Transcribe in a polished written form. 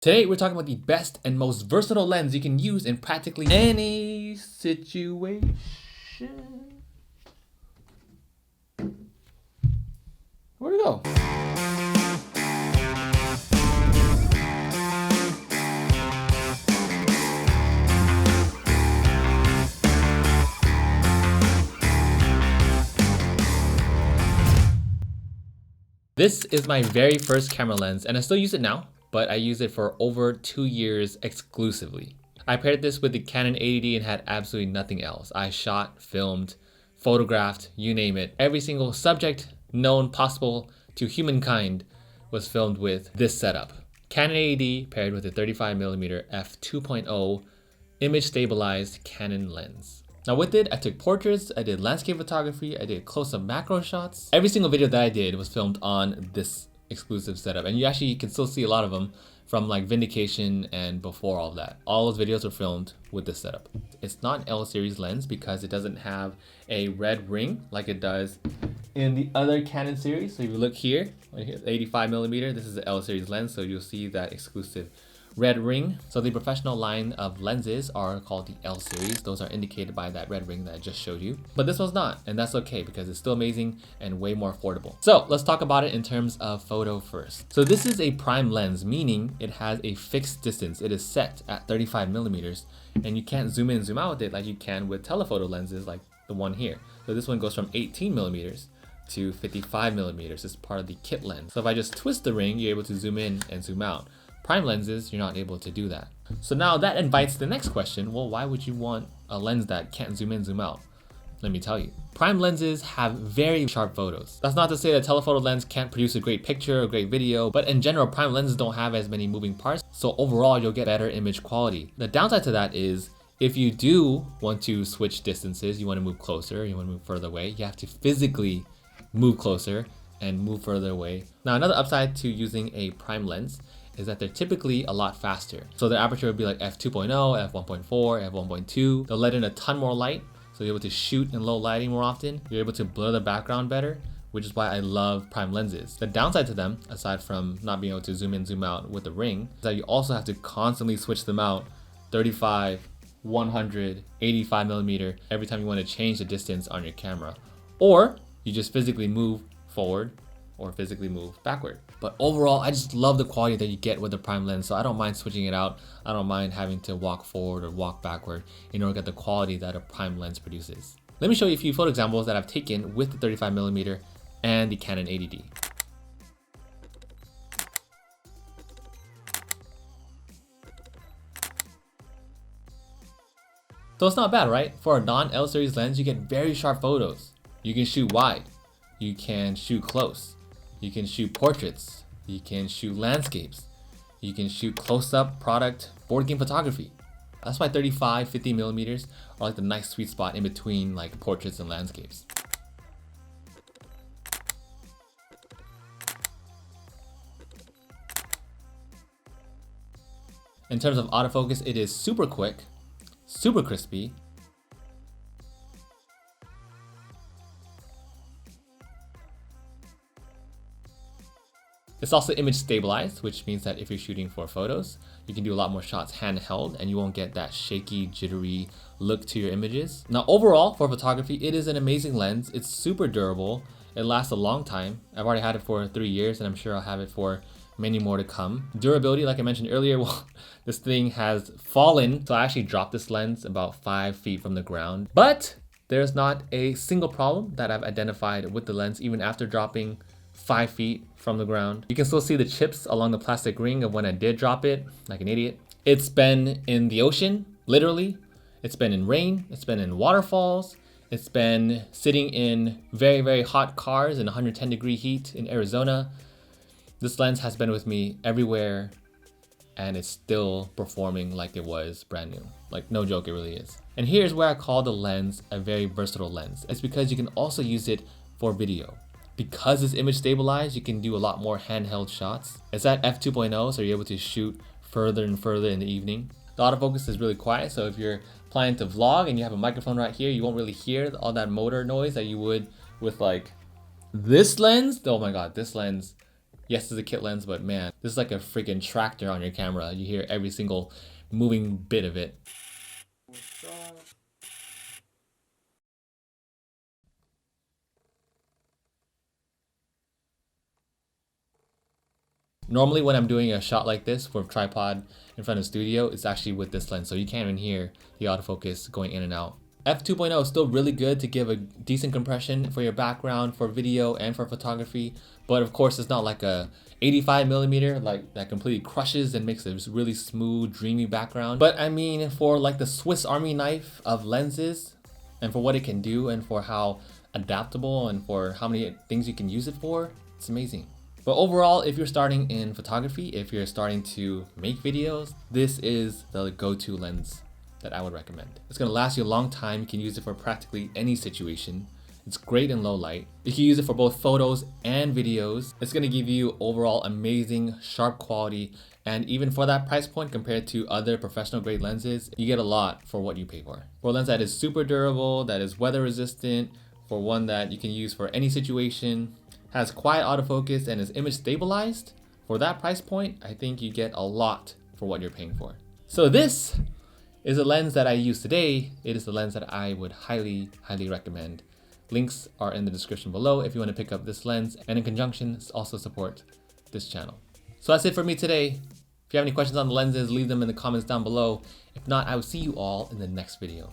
Today we're talking about the best and most versatile lens you can use in practically any situation. Where'd it go? This is my very first camera lens and I still use it now, but I use it for over 2 years exclusively. I paired this with the Canon 80D and had absolutely nothing else. I shot, filmed, photographed, you name it. Every single subject known possible to humankind was filmed with this setup. Canon 80D paired with a 35mm f2.0 image stabilized Canon lens. Now with it, I took portraits, I did landscape photography, I did close-up macro shots. Every single video that I did was filmed on this exclusive setup, and you actually can still see a lot of them from like Vindication and before all of that. All those videos were filmed with this setup. It's not an L series lens because it doesn't have a red ring like it does in the other Canon series. So if you look here, right here, 85mm, this is the L series lens, so you'll see that exclusive red ring. So the professional line of lenses are called the L series. Those are indicated by that red ring that I just showed you. But this one's not, and that's okay because it's still amazing and way more affordable. So let's talk about it in terms of photo first. So this is a prime lens, meaning it has a fixed distance. It is set at 35mm, and you can't zoom in and zoom out with it like you can with telephoto lenses like the one here. So this one goes from 18mm to 55mm. It's part of the kit lens. So if I just twist the ring, you're able to zoom in and zoom out. Prime lenses, you're not able to do that. So now that invites the next question. Well, why would you want a lens that can't zoom in, zoom out? Let me tell you. Prime lenses have very sharp photos. That's not to say that telephoto lens can't produce a great picture or great video, but in general, prime lenses don't have as many moving parts. So overall, you'll get better image quality. The downside to that is if you do want to switch distances, you want to move closer, you want to move further away, you have to physically move closer and move further away. Now, another upside to using a prime lens is that they're typically a lot faster. So the aperture would be like f2.0, f1.4, f1.2. They'll let in a ton more light, so you're able to shoot in low lighting more often. You're able to blur the background better, which is why I love prime lenses. The downside to them, aside from not being able to zoom in, zoom out with the ring, is that you also have to constantly switch them out 35, 100, 85mm every time you want to change the distance on your camera. Or you just physically move forward or physically move backward. But overall, I just love the quality that you get with the prime lens, so I don't mind switching it out. I don't mind having to walk forward or walk backward in order to get the quality that a prime lens produces. Let me show you a few photo examples that I've taken with the 35mm and the Canon 80D. So it's not bad, right? For a non-L series lens, you get very sharp photos. You can shoot wide, you can shoot close, you can shoot portraits, you can shoot landscapes, you can shoot close-up product board game photography. That's why 35, 50mm are like the nice sweet spot in between like portraits and landscapes. In terms of autofocus, it is super quick, super crispy. It's also image stabilized, which means that if you're shooting for photos, you can do a lot more shots handheld and you won't get that shaky, jittery look to your images. Now overall, for photography, it is an amazing lens. It's super durable. It lasts a long time. I've already had it for 3 years and I'm sure I'll have it for many more to come. Durability, like I mentioned earlier, well, this thing has fallen. So I actually dropped this lens about 5 feet from the ground. But there's not a single problem that I've identified with the lens, even after dropping 5 feet from the ground. You can still see the chips along the plastic ring of when I did drop it, like an idiot. It's been in the ocean, literally. It's been in rain, it's been in waterfalls, it's been sitting in very, very hot cars in 110-degree heat in Arizona. This lens has been with me everywhere and it's still performing like it was brand new. Like, no joke, it really is. And here's where I call the lens a very versatile lens. It's because you can also use it for video. Because it's image stabilized, you can do a lot more handheld shots. It's at f2.0, so you're able to shoot further and further in the evening. The autofocus is really quiet, so if you're planning to vlog and you have a microphone right here, you won't really hear all that motor noise that you would with like this lens. Oh my god, this lens, Yes, this is a kit lens, but man, this is like a freaking tractor on your camera. You hear every single moving bit of it. Normally when I'm doing a shot like this for a tripod in front of the studio, it's actually with this lens, so you can't even hear the autofocus going in and out. F2.0 is still really good to give a decent compression for your background, for video, and for photography, but of course it's not like a 85mm like that completely crushes and makes a really smooth, dreamy background. But I mean, for like the Swiss Army knife of lenses, and for what it can do, and for how adaptable, and for how many things you can use it for, it's amazing. But overall, if you're starting in photography, if you're starting to make videos, this is the go-to lens that I would recommend. It's gonna last you a long time. You can use it for practically any situation. It's great in low light. You can use it for both photos and videos. It's gonna give you overall amazing, sharp quality. And even for that price point compared to other professional grade lenses, you get a lot for what you pay for. For a lens that is super durable, that is weather resistant, for one that you can use for any situation, has quiet autofocus, and is image stabilized, for that price point, I think you get a lot for what you're paying for. So this is a lens that I use today. It is the lens that I would highly recommend. Links are in the description below if you want to pick up this lens, and in conjunction also support this channel. So that's it for me today. If you have any questions on the lenses, leave them in the comments down below. If not, I will see you all in the next video.